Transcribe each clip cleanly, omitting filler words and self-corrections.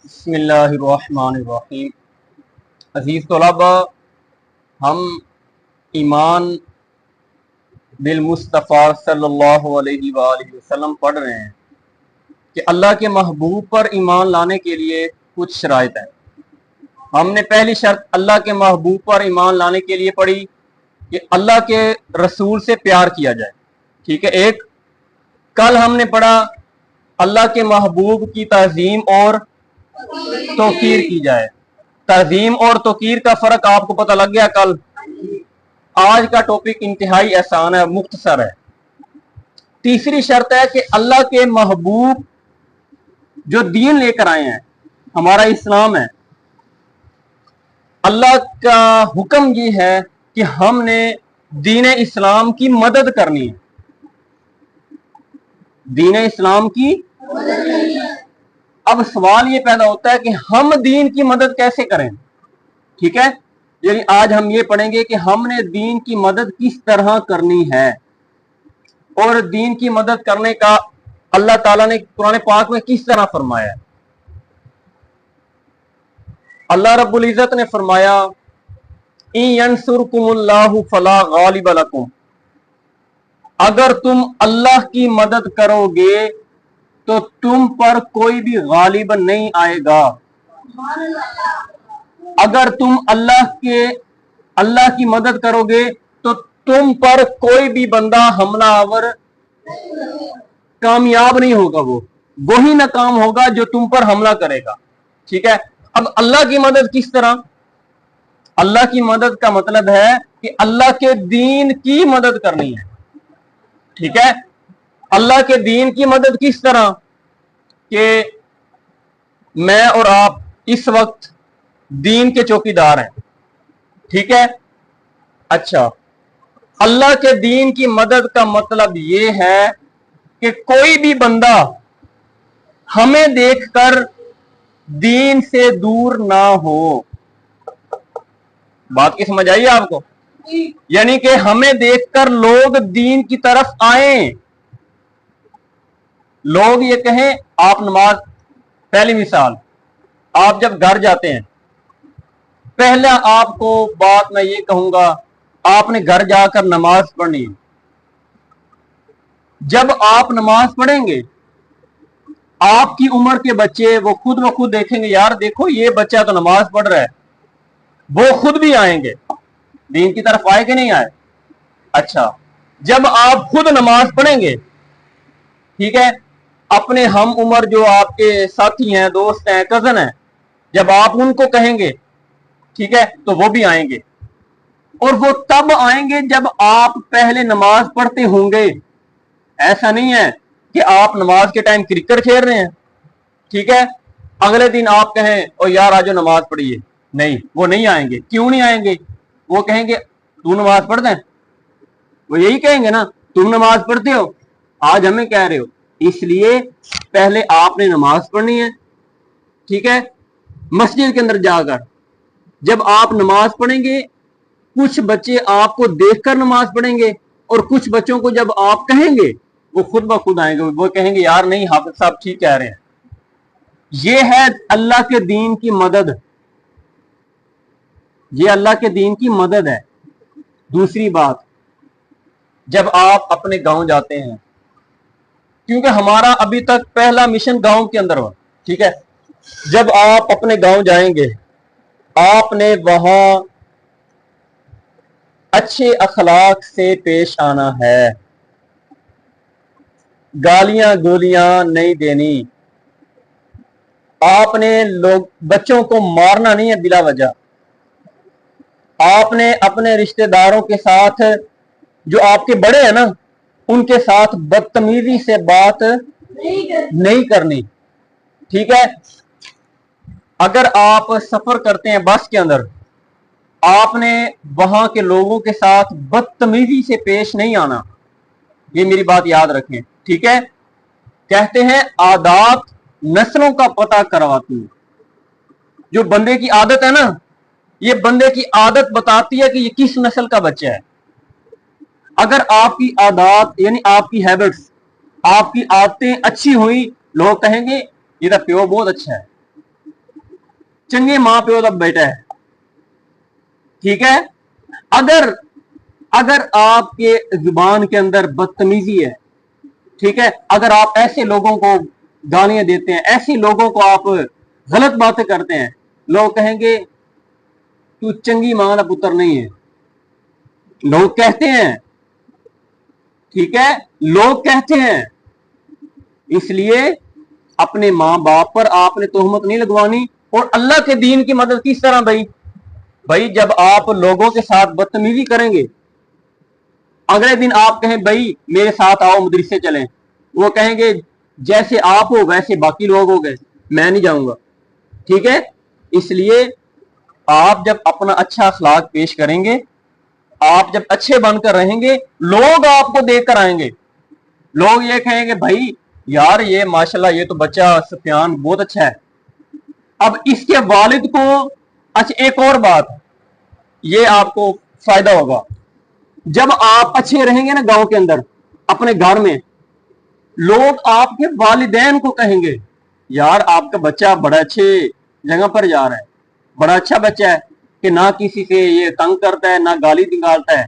بسم اللہ الرحمن الرحیم۔ عزیز طلباء، ہم ایمان بالمصطفیٰ صلی اللہ علیہ وآلہ وسلم پڑھ رہے ہیں کہ اللہ کے محبوب پر ایمان لانے کے لیے کچھ شرائط ہیں۔ ہم نے پہلی شرط اللہ کے محبوب پر ایمان لانے کے لیے پڑھی کہ اللہ کے رسول سے پیار کیا جائے، ٹھیک ہے۔ ایک کل ہم نے پڑھا اللہ کے محبوب کی تعظیم اور توقیر کی جائے۔ تعظیم اور توقیر کا فرق آپ کو پتہ لگ گیا کل۔ آج کا ٹاپک انتہائی آسان ہے، مختصر ہے۔ تیسری شرط ہے کہ اللہ کے محبوب جو دین لے کر آئے ہیں، ہمارا اسلام ہے، اللہ کا حکم یہ ہے کہ ہم نے دین اسلام کی مدد کرنی ہے۔ دین اسلام کی اب سوال یہ پیدا ہوتا ہے کہ ہم دین کی مدد کیسے کریں، ٹھیک ہے۔ یعنی آج ہم یہ پڑھیں گے کہ ہم نے دین کی مدد کس طرح کرنی ہے، اور دین کی مدد کرنے کا اللہ تعالیٰ نے قرآن پاک میں کس طرح فرمایا ہے۔ اللہ رب العزت نے فرمایا ان ینصرکم اللہ فلا غالب لکم، اگر تم اللہ کی مدد کرو گے تو تم پر کوئی بھی غالب نہیں آئے گا۔ اگر تم اللہ کی مدد کرو گے تو تم پر کوئی بھی بندہ حملہ آور کامیاب نہیں ہوگا، وہی ناکام ہوگا جو تم پر حملہ کرے گا، ٹھیک ہے۔ اب اللہ کی مدد کس طرح؟ اللہ کی مدد کا مطلب ہے کہ اللہ کے دین کی مدد کرنی ہے، ٹھیک ہے۔ اللہ کے دین کی مدد کس طرح کہ میں اور آپ اس وقت دین کے چوکیدار ہیں، ٹھیک ہے۔ اچھا، اللہ کے دین کی مدد کا مطلب یہ ہے کہ کوئی بھی بندہ ہمیں دیکھ کر دین سے دور نہ ہو۔ بات کی سمجھ آئی آپ کو؟ یعنی کہ ہمیں دیکھ کر لوگ دین کی طرف آئیں، لوگ یہ کہیں آپ نماز، پہلی مثال، آپ جب گھر جاتے ہیں، پہلا آپ کو بات میں یہ کہوں گا، آپ نے گھر جا کر نماز پڑھنی ہے۔ جب آپ نماز پڑھیں گے، آپ کی عمر کے بچے وہ خود بخود دیکھیں گے، یار دیکھو یہ بچہ تو نماز پڑھ رہا ہے، وہ خود بھی آئیں گے، دین کی طرف آئے کہ نہیں آئے؟ اچھا، جب آپ خود نماز پڑھیں گے، ٹھیک ہے، اپنے ہم عمر جو آپ کے ساتھی ہیں، دوست ہیں، کزن ہیں، جب آپ ان کو کہیں گے، ٹھیک ہے، تو وہ بھی آئیں گے، اور وہ تب آئیں گے جب آپ پہلے نماز پڑھتے ہوں گے۔ ایسا نہیں ہے کہ آپ نماز کے ٹائم کرکٹ کھیل رہے ہیں، ٹھیک ہے، اگلے دن آپ کہیں او یار آجو نماز پڑھیے، نہیں، وہ نہیں آئیں گے۔ کیوں نہیں آئیں گے؟ وہ کہیں گے تو نماز پڑھتا ہے، وہ یہی کہیں گے نا، تم نماز پڑھتے ہو، آج ہمیں کہہ رہے ہو۔ اس لیے پہلے آپ نے نماز پڑھنی ہے، ٹھیک ہے، مسجد کے اندر جا کر جب آپ نماز پڑھیں گے، کچھ بچے آپ کو دیکھ کر نماز پڑھیں گے، اور کچھ بچوں کو جب آپ کہیں گے وہ خود بخود آئیں گے، وہ کہیں گے یار نہیں، حافظ صاحب ٹھیک کہہ رہے ہیں۔ یہ ہے اللہ کے دین کی مدد، یہ اللہ کے دین کی مدد ہے۔ دوسری بات، جب آپ اپنے گاؤں جاتے ہیں، کیونکہ ہمارا ابھی تک پہلا مشن گاؤں کے اندر ہو، ٹھیک ہے، جب آپ اپنے گاؤں جائیں گے، آپ نے وہاں اچھے اخلاق سے پیش آنا ہے، گالیاں گولیاں نہیں دینی، آپ نے بچوں کو مارنا نہیں ہے بلا وجہ، آپ نے اپنے رشتہ داروں کے ساتھ جو آپ کے بڑے ہیں نا، ان کے ساتھ بدتمیزی سے بات نہیں کرنی، ٹھیک ہے۔ اگر آپ سفر کرتے ہیں بس کے اندر، آپ نے وہاں کے لوگوں کے ساتھ بدتمیزی سے پیش نہیں آنا، یہ میری بات یاد رکھیں، ٹھیک ہے۔ کہتے ہیں عادات نسلوں کا پتہ کرواتی ہیں، جو بندے کی عادت ہے نا، یہ بندے کی عادت بتاتی ہے کہ یہ کس نسل کا بچہ ہے۔ اگر آپ کی عادات یعنی آپ کی ہیبٹس، آپ کی عادتیں اچھی ہوئی، لوگ کہیں گے یہ تو پیو بہت اچھا ہے، चंगे मां प्यो का बेटा है, ठीक है। अगर अगर आपके जुबान के अंदर बदतमीजी है, ठीक है, अगर आप ऐसे लोगों को गालियां देते हैं, ऐसे लोगों को आप गलत बातें करते हैं, लोग कहेंगे तू चंगी मां का पुत्र नहीं है, लोग कहते हैं, ठीक है, लोग कहते हैं। इसलिए अपने मां बाप पर आपने तोहमत नहीं लगवानी। और अल्लाह के दीन की मदद किस तरह भाई जब आप लोगों के साथ बदतमीजी करेंगे, अगले दिन आप कहें भाई मेरे साथ आओ मदरसे चलें, वो कहेंगे जैसे आप हो वैसे बाकी लोग हो गए, मैं नहीं जाऊंगा, ठीक है। इसलिए आप जब अपना अच्छा अखलाक पेश करेंगे, आप जब अच्छे बनकर रहेंगे, लोग आपको देखकर आएंगे, लोग ये कहेंगे भाई यार ये माशाल्लाह ये तो बच्चा सुफियान बहुत अच्छा है। अब इसके वालिद को, अच्छा एक और बात, ये आपको फायदा होगा, जब आप अच्छे रहेंगे ना गांव के अंदर अपने घर में, लोग आपके वालिदैन को कहेंगे यार आपका बच्चा बड़ा अच्छे जगह पर जा रहा है, बड़ा अच्छा बच्चा है कि ना किसी से ये तंग करता है, ना गाली निकालता है,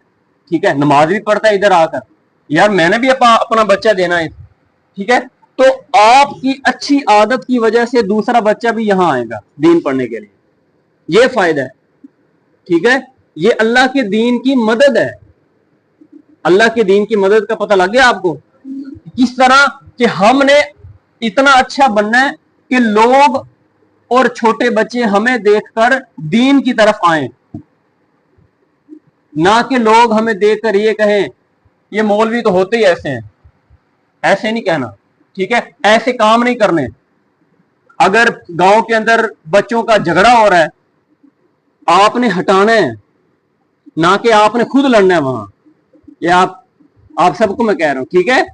ठीक है, नमाज भी पढ़ता है इधर आकर, यार मैंने भी अपना बच्चा देना है, ठीक है। तो आपकी अच्छी आदत की वजह से दूसरा बच्चा भी यहां आएगा दीन पढ़ने के लिए, ये फायदा है, ठीक है। ये अल्लाह के दीन की मदद है। अल्लाह के दीन की मदद का पता लग गया आपको किस तरह कि हमने इतना अच्छा बनना है कि लोग और छोटे बच्चे हमें देखकर दीन की तरफ आए, ना कि लोग हमें देखकर ये कहें ये मौलवी तो होते ही ऐसे हैं, ऐसे नहीं कहना, ठीक है, ऐसे काम नहीं करने। अगर गांव के अंदर बच्चों का झगड़ा हो रहा है, आपने हटाना है, ना कि आपने खुद लड़ना है वहां। ये आप सबको मैं कह रहा हूं, ठीक है।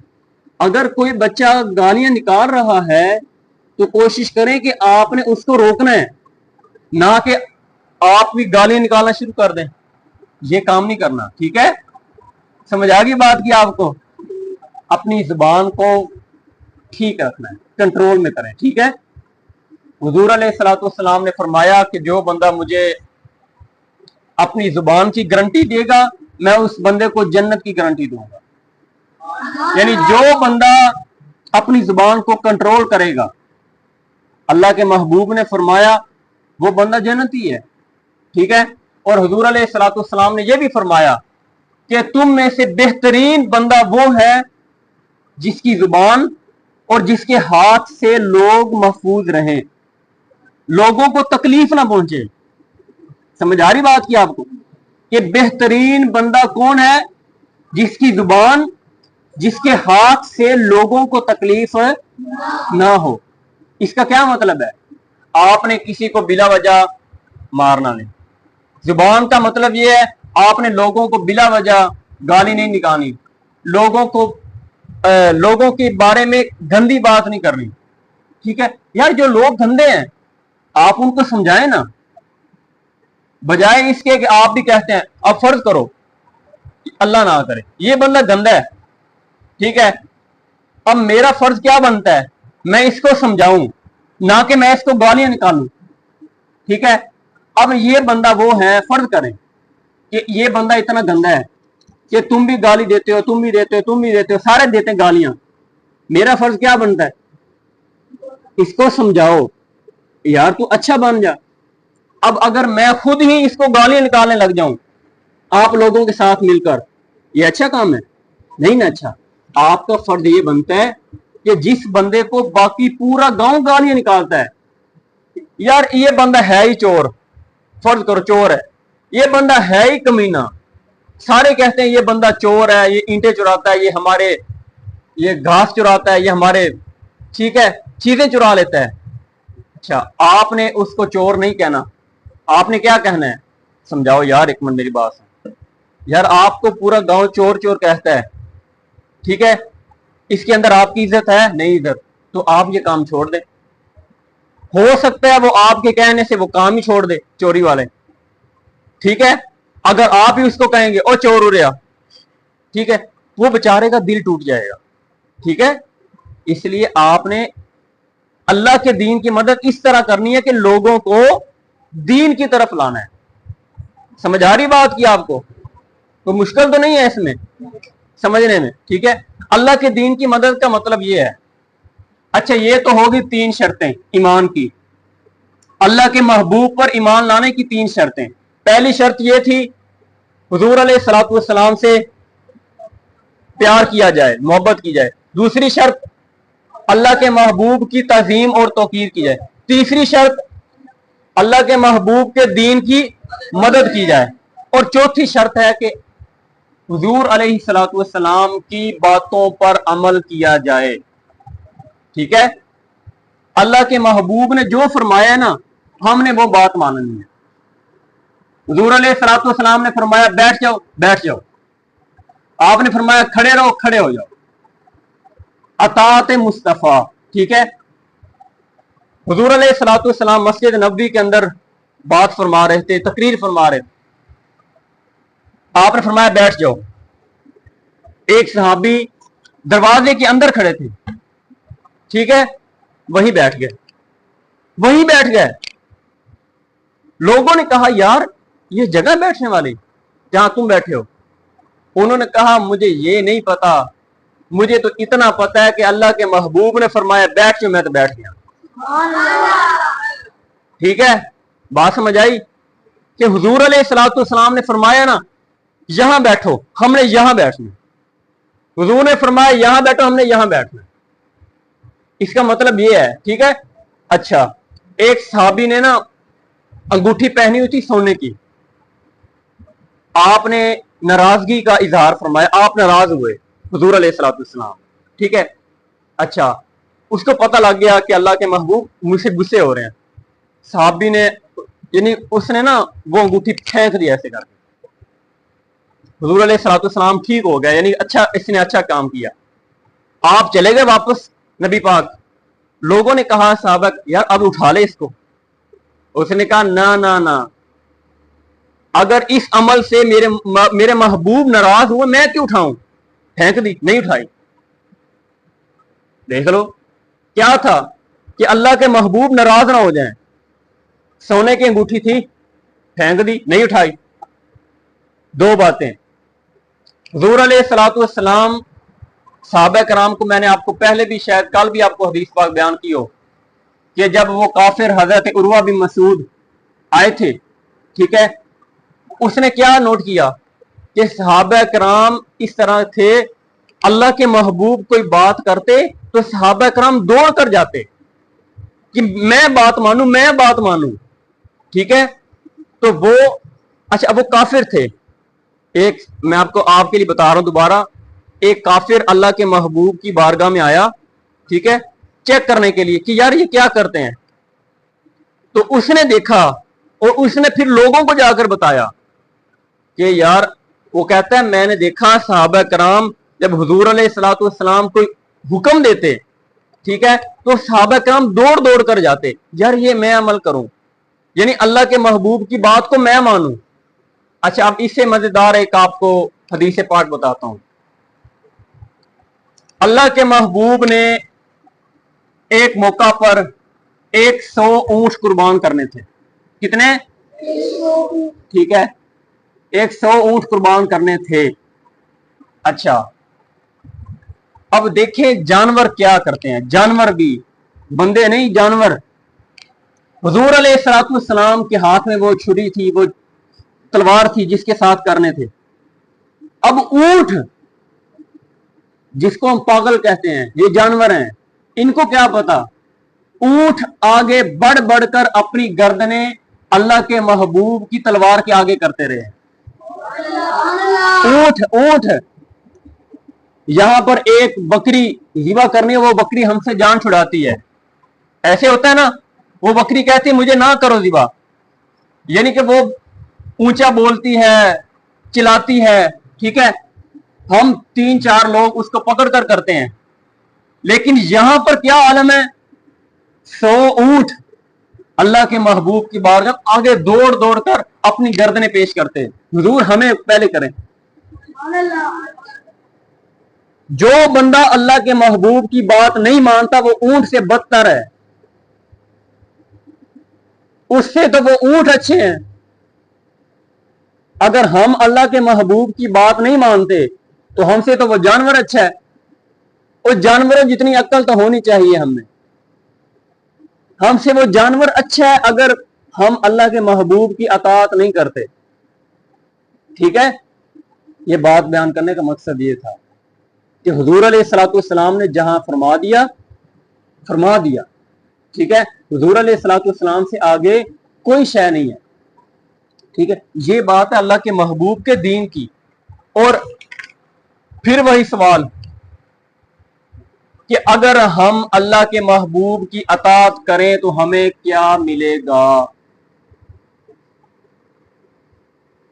अगर कोई बच्चा गालियां निकाल रहा है तो कोशिश करें कि आपने उसको रोकना है, ना कि आप भी गालियां निकालना शुरू कर दें, ये काम नहीं करना, ठीक है। समझ आ गई बात की आपको? अपनी जुबान को ठीक रखना है, कंट्रोल में करें, ठीक है। हुजूर अलैहिस्सलाम ने फरमाया कि जो बंदा मुझे अपनी जुबान की गारंटी देगा, मैं उस बंदे को जन्नत की गारंटी दूंगा। यानी जो बंदा अपनी जुबान को कंट्रोल करेगा, अल्लाह के महबूब ने फरमाया वो बंदा जन्नती है, ठीक है। और हुजूर अलैहिस्सलाम ने यह भी फरमाया कि तुम में से बेहतरीन बंदा वो है जिसकी जुबान और जिसके हाथ से लोग महफूज रहें, लोगों को तकलीफ ना पहुंचे। समझ आ रही बात की आपको? कि बेहतरीन बंदा कौन है? जिसकी जुबान, जिसके हाथ से लोगों को तकलीफ ना हो। इसका क्या मतलब है? आपने किसी को बिला वजह मारना नहीं। जुबान का मतलब यह है आपने लोगों को बिला वजह गाली नहीं निकालनी, लोगों के बारे में गंदी बात नहीं करनी, ठीक है। यार जो लोग गंदे हैं आप उनको समझाएं ना, बजाय इसके कि आप भी कहते हैं। अब फर्ज करो अल्लाह ना करे ये बंदा गंदा है, ठीक है, अब मेरा फर्ज क्या बनता है? मैं इसको समझाऊं, ना कि मैं इसको गालियां निकालूं, ठीक है। अब ये बंदा वो है, फर्ज करें कि ये बंदा इतना गंदा है कि तुम भी गाली देते हो, तुम भी देते हो, तुम भी देते हो, सारे देते हैं गालियां। मेरा फर्ज क्या बनता है? इसको समझाओ यार तू अच्छा बन जा। अब अगर मैं खुद ही इसको गालियां निकालने लग जाऊं आप लोगों के साथ मिलकर, ये अच्छा काम है? नहीं ना। अच्छा, आपका फर्ज ये बनता है कि जिस बंदे को बाकी पूरा गांव गालियां निकालता है, यार ये बंदा है ही चोर, फर्ज करो चोर है, ये बंदा है ही कमीना, सारे कहते हैं ये बंदा चोर है, ये ईंटें चुराता है, ये हमारे ये घास चुराता है, ये हमारे, ठीक है, चीजें चुरा लेता है। अच्छा, आपने उसको चोर नहीं कहना, आपने क्या कहना है? समझाओ यार, एक मिनट मेरी बात सुन यार, आपको पूरा गांव चोर चोर कहता है, ठीक है, इसके अंदर आपकी इज्जत है नहीं इज्जत, तो आप ये काम छोड़ दे। हो सकता है वो आपके कहने से वो काम ही छोड़ दे, चोरी वाले, ठीक है। अगर आप ही उसको कहेंगे ओ चोर हो रहा, ठीक है, वो बेचारे का दिल टूट जाएगा, ठीक है। इसलिए आपने अल्लाह के दीन की मदद इस तरह करनी है कि लोगों को दीन की तरफ लाना है। समझ आ रही बात की आपको? तो मुश्किल तो नहीं है इसमें समझने में, ठीक है। अल्लाह के दीन की मदद का मतलब ये है। अच्छा, ये तो होगी 3 शर्तें ईमान की, अल्लाह के महबूब पर ईमान लाने की 3 शर्तें। पहली शर्त ये थी हुजूर अलैहिस्सलातु वस्सलाम से प्यार किया जाए, मोहब्बत की जाए। दूसरी शर्त अल्लाह के महबूब की ताजीम और तौकीर की जाए। तीसरी शर्त अल्लाह के महबूब के दीन की मदद की जाए। और चौथी शर्त है कि हुजूर अलैहिस्सलातु वस्सलाम की बातों पर अमल किया जाए, ठीक है। अल्लाह के महबूब ने जो फरमाया ना, हमने वो बात माननी है। हुजूर अलैहिस्सलातु वस्सलाम ने फरमाया बैठ जाओ, बैठ जाओ। आपने फरमाया खड़े रहो, खड़े हो जाओ। अतात मुस्तफा, ठीक है। हुजूर अलैहिस्सलातु वस्सलाम मस्जिद नबवी के अंदर बात फरमा रहे थे, तकरीर फरमा रहे थे। आपने फरमाया बैठ जाओ। एक सहाबी दरवाजे के अंदर खड़े थे, ठीक है, वहीं बैठ गए, वहीं बैठ गए। लोगों ने कहा यार ये जगह बैठने वाली जहां तुम बैठे हो। उन्होंने कहा मुझे ये नहीं पता, मुझे तो इतना पता है कि अल्लाह के महबूब ने फरमाया बैठ जाओ, मैं तो बैठ गया। ठीक है, बात समझ आई कि हुजूर अलैहिस्सलातु वस्सलाम ने फरमाया ना यहां बैठो, हमने यहां बैठना। हुजूर ने फरमाया यहां बैठो, हमने यहां बैठना। इसका मतलब ये है, ठीक है। अच्छा, एक सहाबी ने ना अंगूठी पहनी हुई थी सोने की, आपने नाराजगी का इजहार फरमाया, आप नाराज हुए हुजूर अलैहिस्सलातु वस्सलाम, ठीक है। अच्छा, उसको पता लग गया कि अल्लाह के महबूब मुझसे गुस्से हो रहे हैं। सहाबी ने यानी उसने ना वो अंगूठी फेंक दी ऐसे करके। हुजूर अलैहिस्सलातु वस्सलाम ठीक हो गया, यानी अच्छा इसने अच्छा काम किया। आप चले गए वापस नबी पाक। लोगों ने कहा साहबा यार अब उठा ले इसको। उसने कहा ना ना ना, अगर इस अमल से मेरे महबूब नाराज हुए मैं क्यों उठाऊं। फेंक दी, नहीं उठाई। देख लो क्या था कि अल्लाह के महबूब नाराज ना हो जाएं। सोने की अंगूठी थी, फेंक दी, नहीं उठाई। दो बातें। हुजूर अलैहिस्सलातु वस्सलाम सहाबा कराम को, मैंने आपको पहले भी शायद कल भी आपको हदीस पाक बयान की हो कि जब वो काफिर हजरत उर्वा बिन मसूद आए थे, ठीक है, उसने क्या नोट किया कि सहाबा कराम इस तरह थे, अल्लाह के महबूब कोई बात करते तो सहाबा कराम दौड़ कर जाते कि मैं बात मानूं, मैं बात मानूं, ठीक है। तो वो अच्छा, वो काफिर थे। एक मैं आपके लिए बता रहा हूं दोबारा, एक काफिर अल्लाह के महबूब की बारगाह में आया, ठीक है, चेक करने के लिए कि यार ये क्या करते हैं। तो उसने देखा और उसने फिर लोगों को जाकर बताया कि यार, वो कहता है मैंने देखा सहाबा कराम जब हुजूर अलैहिस्सलातु वस्सलाम कोई हुक्म देते, ठीक है, तो सहाबा कराम दौड़ दौड़ कर जाते, यार ये मैं अमल करूं, यानी अल्लाह के महबूब की बात को मैं मानूं। अच्छा, अब इससे मजेदार एक आपको हदीस पाक बताता हूं। अल्लाह के महबूब ने एक मौका पर 100 ऊंट कुर्बान करने थे। कितने? ठीक है, 100 ऊंट कुर्बान करने थे। अच्छा, अब देखें जानवर क्या करते हैं। जानवर भी, बंदे नहीं, जानवर। हुजूर अलैहिस्सलातु वस्सलाम के हाथ में वो छुरी थी, वो तलवार थी जिसके साथ करने थे। अब ऊंट, जिसको हम पागल कहते हैं, ये जानवर हैं, इनको क्या पता, ऊंट आगे बढ़ बढ़कर अपनी गर्दने अल्लाह के महबूब की तलवार के आगे करते रहे। ऊंट ऊंट यहां पर एक बकरी ज़िबा करनी है, वो बकरी हमसे जान छुड़ाती है। ऐसे होता है ना, वो बकरी कहती है मुझे ना करो ज़िबा, यानी कि वो ऊंचा बोलती है, चिल्लाती है, ठीक है। हम 3-4 लोग उसको पकड़ कर करते हैं, लेकिन यहां पर क्या आलम है, 100 ऊंट अल्लाह के महबूब की बारगाह आगे दौड़ दौड़ कर अपनी गर्दनें पेश करते हैं। हुजूर हमें पहले करें। जो बंदा अल्लाह के महबूब की बात नहीं मानता वो ऊंट से बदतर है। उससे तो वो ऊंट अच्छे हैं। अगर हम अल्लाह के महबूब की बात नहीं मानते तो हमसे तो वो जानवर अच्छा है। उस जानवरों जितनी अक्ल तो होनी चाहिए हमें, हमसे वो जानवर अच्छा है अगर हम अल्लाह के महबूब की अताअत नहीं करते। ठीक है, ये बात बयान करने का मकसद ये था कि हुजूर अलैहिस्सलाम ने जहां फरमा दिया। ठीक है, हुजूर अलैहिस्सलाम से आगे कोई शय नहीं है। ठीक है, ये बात है अल्लाह के महबूब के दीन की। और फिर वही सवाल कि अगर हम अल्लाह के महबूब की अताअत करें तो हमें क्या मिलेगा,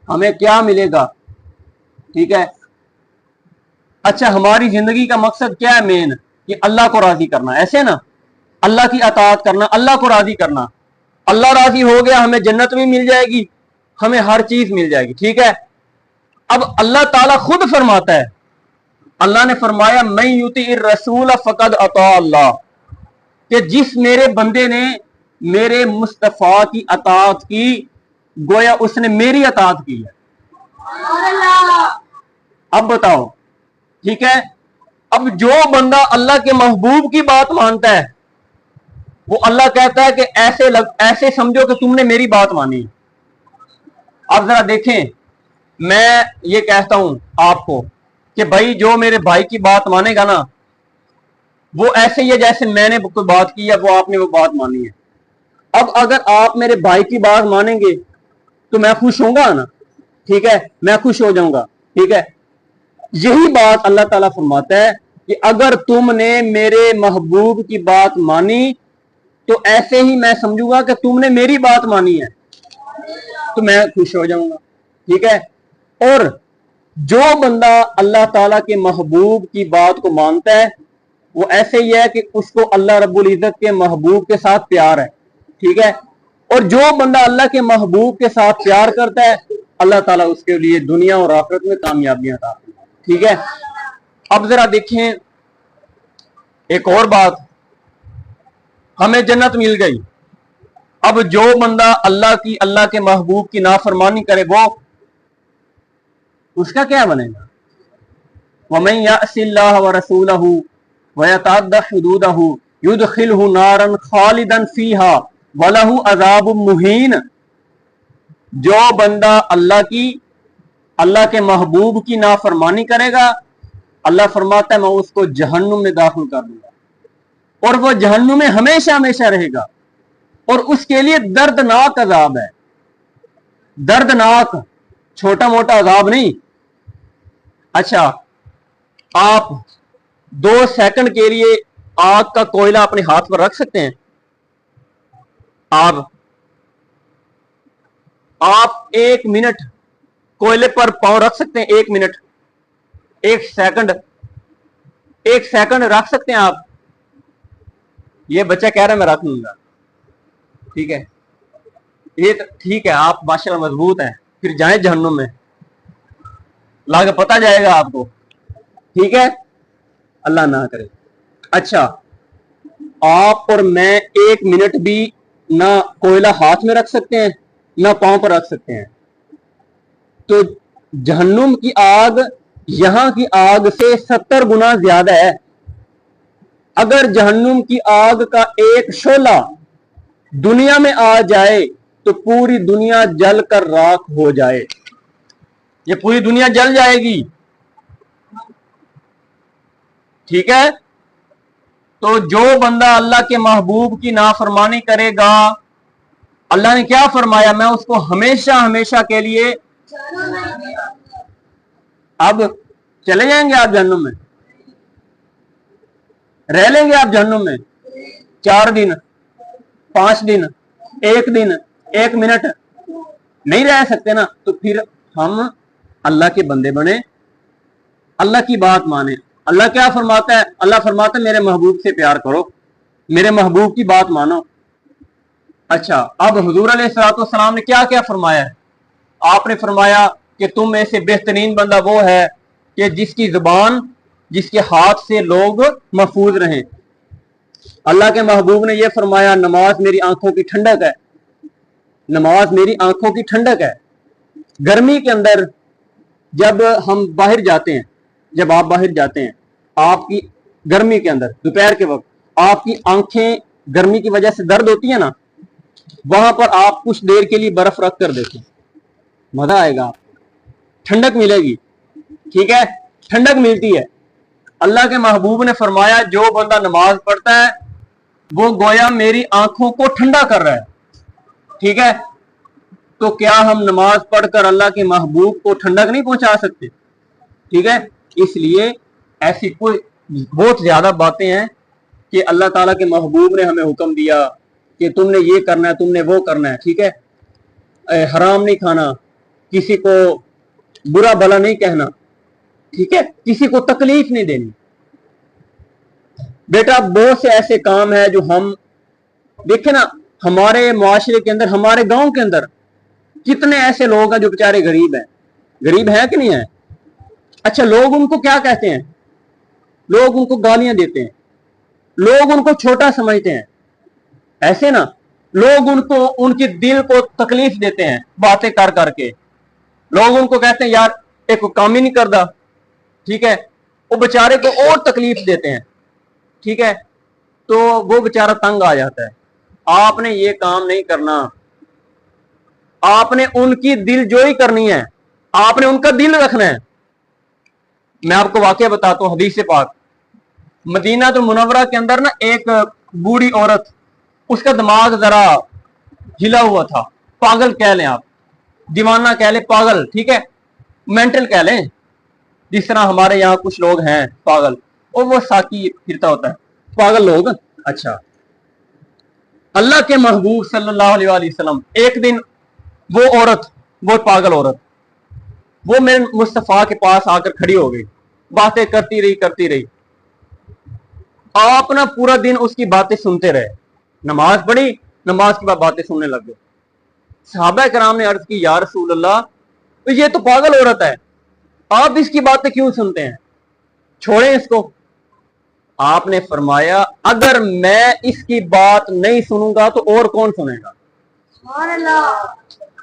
हमें क्या मिलेगा। ठीक है, अच्छा हमारी जिंदगी का मकसद क्या है मेन, कि अल्लाह को राजी करना, ऐसे ना, अल्लाह की अताअत करना, अल्लाह को राजी करना। अल्लाह राजी हो गया हमें जन्नत भी मिल जाएगी, हमें हर चीज मिल जाएगी। ठीक है, अब अल्लाह ताला खुद फरमाता है, अल्लाह ने फरमाया मैं युतीर रसूल फकद अता अल्लाह, कि जिस मेरे बंदे ने मेरे मुस्तफा की अताअत की गोया उसने मेरी अताअत की है। अब बताओ, ठीक है, अब जो बंदा अल्लाह के महबूब की बात मानता है वो अल्लाह कहता है कि ऐसे समझो कि तुमने मेरी बात मानी। अब जरा देखें, मैं ये कहता हूं आपको कि भाई जो मेरे भाई की बात मानेगा ना वो ऐसे ही है जैसे मैंने कोई बात की है, वो आपने वो बात मानी है। अब अगर आप मेरे भाई की बात मानेंगे तो मैं खुश होऊंगा ना, ठीक है, मैं खुश हो जाऊंगा। ठीक है, यही बात अल्लाह ताला फरमाता है कि अगर तुमने मेरे महबूब की बात मानी तो ऐसे ही मैं समझूंगा कि तुमने मेरी बात मानी है, तो मैं खुश हो जाऊंगा। ठीक है, और जो बंदा अल्लाह ताला के महबूब की बात को मानता है वो ऐसे ही है कि उसको अल्लाह रब्बुल इज्जत के महबूब के साथ प्यार है। ठीक है, और जो बंदा अल्लाह के महबूब के साथ प्यार करता है अल्लाह ताला उसके लिए दुनिया और आखिरत में कामयाबियां अता करता है। ठीक है, अब जरा देखें एक और बात, हमें जन्नत मिल गई। अब जो बंदा अल्लाह के महबूब की नाफरमानी करे वो उसका क्या बनेगा। वमन यअसिल्लाह व रसूलहू व यतअद्दा हुदूदहू युदखिलहु नारन खालिदन फीहा व लहू अज़ाबुम मुहीन। जो बंदा अल्लाह के महबूब की नाफरमानी करेगा अल्लाह फरमाता है मैं उसको जहन्नुम में दाखिल कर दूंगा और वो जहन्नुम में हमेशा हमेशा रहेगा और उसके लिए दर्दनाक अजाब है। दर्दनाक, छोटा मोटा अजाब नहीं। अच्छा, आप 2 सेकंड के लिए आग का कोयला अपने हाथ पर रख सकते हैं? आप 1 मिनट कोयले पर पांव रख सकते हैं? 1 मिनट, 1 सेकंड रख सकते हैं आप? ये बच्चा कह रहा है मैं रख लूंगा। ठीक है, ये तो ठीक है, आप माशाल्लाह मजबूत हैं, फिर जाएं जहन्नुम में, लागे पता जाएगा आपको। ठीक है, अल्लाह ना करे। अच्छा, आप और मैं 1 मिनट भी ना कोयला हाथ में रख सकते हैं ना पांव पर रख सकते हैं। तो जहन्नुम की आग यहां की आग से 70 गुना ज्यादा है। अगर जहन्नुम की आग का एक शोला दुनिया में आ जाए तो पूरी दुनिया जल कर राख हो जाए, ये पूरी दुनिया जल जाएगी। ठीक है, तो जो बंदा अल्लाह के महबूब की नाफरमानी करेगा अल्लाह ने क्या फरमाया, मैं उसको हमेशा हमेशा के लिए, अब चले जाएंगे आप जहन्नुम में, रह लेंगे आप जहन्नुम में 4 दिन 5 दिन 1 दिन 1 मिनट नहीं रह सकते ना। तो फिर हम अल्लाह के बंदे बने, अल्लाह की बात माने। अल्लाह क्या फरमाता है? अल्लाह फरमाता है मेरे महबूब से प्यार करो, मेरे महबूब की बात मानो। अच्छा, अब हुजूर अलैहिस्सलाम ने क्या क्या फरमाया है? आपने फरमाया कि तुम में से बेहतरीन बंदा वो है कि जिसकी जुबान, जिसके हाथ से लोग महफूज रहें। अल्लाह के महबूब ने यह फरमाया नमाज मेरी आंखों की ठंडक है। नमाज मेरी आंखों की ठंडक है। गर्मी के अंदर जब हम बाहर जाते हैं, जब आप बाहर जाते हैं, आपकी गर्मी के अंदर दोपहर के वक्त आपकी आंखें गर्मी की वजह से दर्द होती है ना, वहां पर आप कुछ देर के लिए बर्फ रख कर देखें, मजा आएगा, ठंडक मिलेगी। ठीक है, ठंडक मिलती है। अल्लाह के महबूब ने फरमाया जो बंदा नमाज पढ़ता है वो गोया मेरी आंखों को ठंडा कर रहा है। ठीक है, तो क्या हम नमाज पढ़कर अल्लाह के महबूब को ठंडक नहीं पहुंचा सकते? ठीक है, इसलिए ऐसी कोई बहुत ज्यादा बातें हैं कि अल्लाह ताला के महबूब ने हमें हुक्म दिया कि तुमने ये करना है, तुमने वो करना है। ठीक है, हराम नहीं खाना, किसी को बुरा भला नहीं कहना, ठीक है, किसी को तकलीफ नहीं देनी। बेटा बहुत से ऐसे काम है जो हम देखे ना, हमारे मुआशरे के अंदर, हमारे गांव के अंदर कितने ऐसे लोग हैं जो बेचारे गरीब हैं। गरीब है कि नहीं है? अच्छा, लोग उनको क्या कहते हैं? लोग उनको गालियां देते हैं, लोग उनको छोटा समझते हैं, ऐसे ना, लोग उनको उनके दिल को तकलीफ देते हैं बातें कर करके। लोग उनको कहते हैं यार एक काम ही नहीं करता। ठीक है, वो बेचारे को और तकलीफ देते हैं। ठीक है, तो वो बेचारा तंग आ जाता है। आपने ये काम नहीं करना, आपने उनकी दिलजोई करनी है, आपने उनका दिल रखना है। मैं आपको वाकया बताता हूं, हदीस पाक, मदीना तो मुनव्वरा के अंदर ना एक बूढ़ी औरत, उसका दिमाग जरा हिला हुआ था, पागल कह लें आप, दीवाना कह लें, पागल, ठीक है, मेंटल कह लें, जिस तरह हमारे यहाँ कुछ लोग हैं पागल, और वो साकी फिरता होता है, पागल लोग। अच्छा, अल्लाह के महबूब सल्लल्लाहु अलैहि वसल्लम, एक दिन वो औरत, वो पागल औरत, वो मेरे मुस्तफा के पास आकर खड़ी हो गई, बातें करती रही। आप ना पूरा दिन उसकी बातें सुनते रहे, नमाज पढ़ी, नमाज के बाद बातें सुनने लग गए। सहाबा कराम ने अर्ज की, या रसूल अल्लाह, तो ये तो पागल औरत है, आप इसकी बातें क्यों सुनते हैं, छोड़ें इसको। आपने फरमाया अगर मैं इसकी बात नहीं सुनूंगा तो और कौन सुनेगा?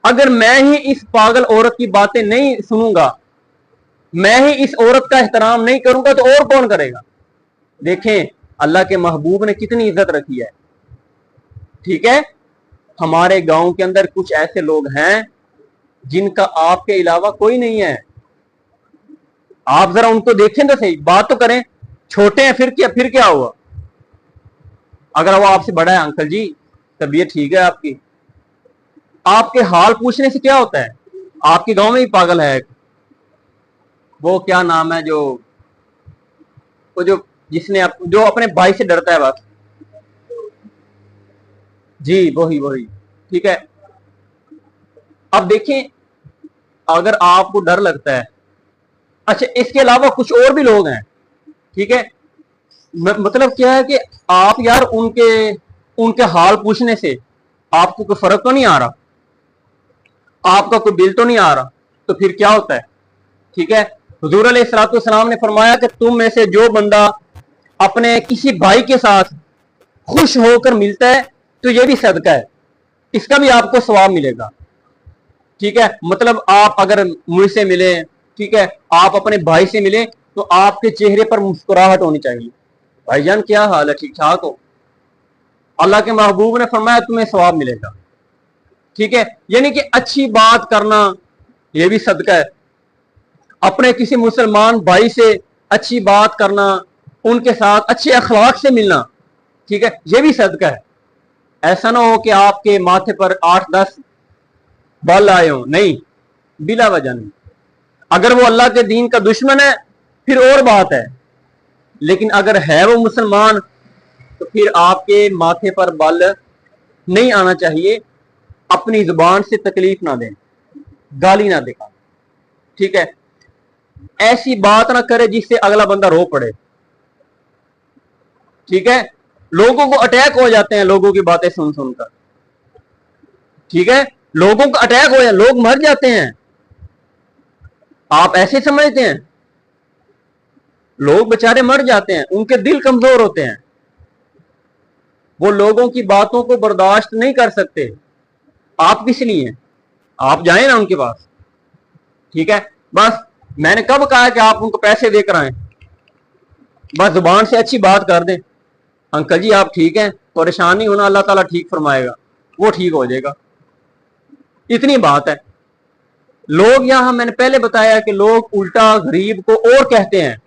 अगर मैं ही इस पागल औरत की बातें नहीं सुनूंगा, मैं ही इस औरत का एहतराम नहीं करूंगा तो और कौन करेगा? देखें अल्लाह के महबूब ने कितनी इज्जत रखी है। ठीक है, हमारे गांव के अंदर कुछ ऐसे लोग हैं जिनका आपके अलावा कोई नहीं है। आप जरा उनको देखें तो सही, बात तो करें, छोटे हैं फिर क्या हुआ? अगर वो आपसे बड़ा है, अंकल जी तबीयत ठीक है आपकी, आपके हाल पूछने से क्या होता है? आपके गांव में ही पागल है, वो क्या नाम है जो जिसने जो अपने भाई से डरता है, बस जी वही। ठीक है, अब देखें अगर आपको डर लगता है, अच्छा इसके अलावा कुछ और भी लोग हैं। ठीक है, मतलब क्या है कि आप यार उनके हाल पूछने से आपको कोई फर्क तो नहीं आ रहा, आपका कोई बिल तो नहीं आ रहा, तो फिर क्या होता है? ठीक है, हुजूर अलैहिस्सलाम ने फरमाया कि तुम में से जो बंदा अपने किसी भाई के साथ खुश होकर मिलता है तो ये भी सदका है, इसका भी आपको सवाब मिलेगा। ठीक है, मतलब आप अगर मुझसे मिले, ठीक है, आप अपने भाई से मिले तो आपके चेहरे पर मुस्कुराहट होनी चाहिए, भाईजान क्या हाल है, ठीक ठाक हो? अल्लाह के महबूब ने फरमाया तुम्हें सवाब मिलेगा। ठीक है, यानी कि अच्छी बात करना यह भी सदका है, अपने किसी मुसलमान भाई से अच्छी बात करना, उनके साथ अच्छे अखलाक से मिलना, ठीक है, यह भी सदका है। ऐसा ना हो कि आपके माथे पर 8-10 बाल आए हो, नहीं, बिला वजह नहीं। अगर वो अल्लाह के दीन का दुश्मन है फिर और बात है, लेकिन अगर है वो मुसलमान तो फिर आपके माथे पर बाल नहीं आना चाहिए। अपनी जुबान से तकलीफ ना दें, गाली ना दिखाएं, ठीक है, ऐसी बात ना करे जिससे अगला बंदा रो पड़े। ठीक है, लोगों को अटैक हो जाते हैं लोगों की बातें सुन सुनकर। ठीक है, लोगों को अटैक हो जाए, लोग मर जाते हैं, आप ऐसे समझते हैं? लोग बेचारे मर जाते हैं, उनके दिल कमजोर होते हैं, वो लोगों की बातों को बर्दाश्त नहीं कर सकते। आप किस लिए हैं? आप जाएं ना उनके पास, ठीक है। बस मैंने कब कहा कि आप उनको पैसे देकर आए? बस जुबान से अच्छी बात कर दें, अंकल जी आप ठीक हैं, परेशान नहीं होना, अल्लाह ताला ठीक फरमाएगा, वो ठीक हो जाएगा, इतनी बात है। लोग यहां, मैंने पहले बताया कि लोग उल्टा गरीब को और कहते हैं,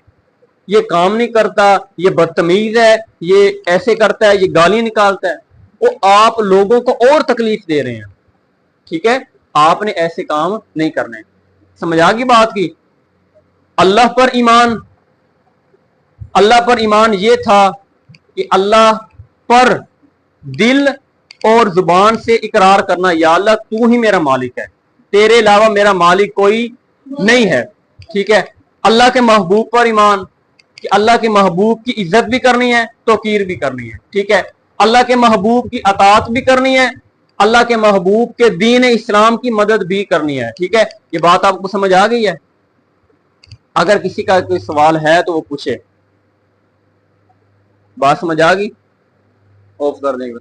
ये काम नहीं करता, ये बदतमीज है, ये ऐसे करता है, ये गाली निकालता है। वो आप लोगों को और तकलीफ दे रहे हैं, ठीक है। आपने ऐसे काम नहीं करने। समझ आ गई बात की? अल्लाह पर ईमान, अल्लाह पर ईमान ये था कि अल्लाह पर दिल और जुबान से इकरार करना, या अल्लाह तू ही मेरा मालिक है, तेरे अलावा मेरा मालिक कोई नहीं है, ठीक है। अल्लाह के महबूब पर ईमान कि अल्लाह के महबूब की इज्जत भी करनी है, तौकीर भी करनी है, ठीक है। अल्लाह के महबूब की अतात भी करनी है, अल्लाह के महबूब के दीन इस्लाम की मदद भी करनी है, ठीक है। ये बात आपको समझ आ गई है? अगर किसी का कोई सवाल है तो वो पूछे। बात समझ आ गई? ऑफ कर देंगे।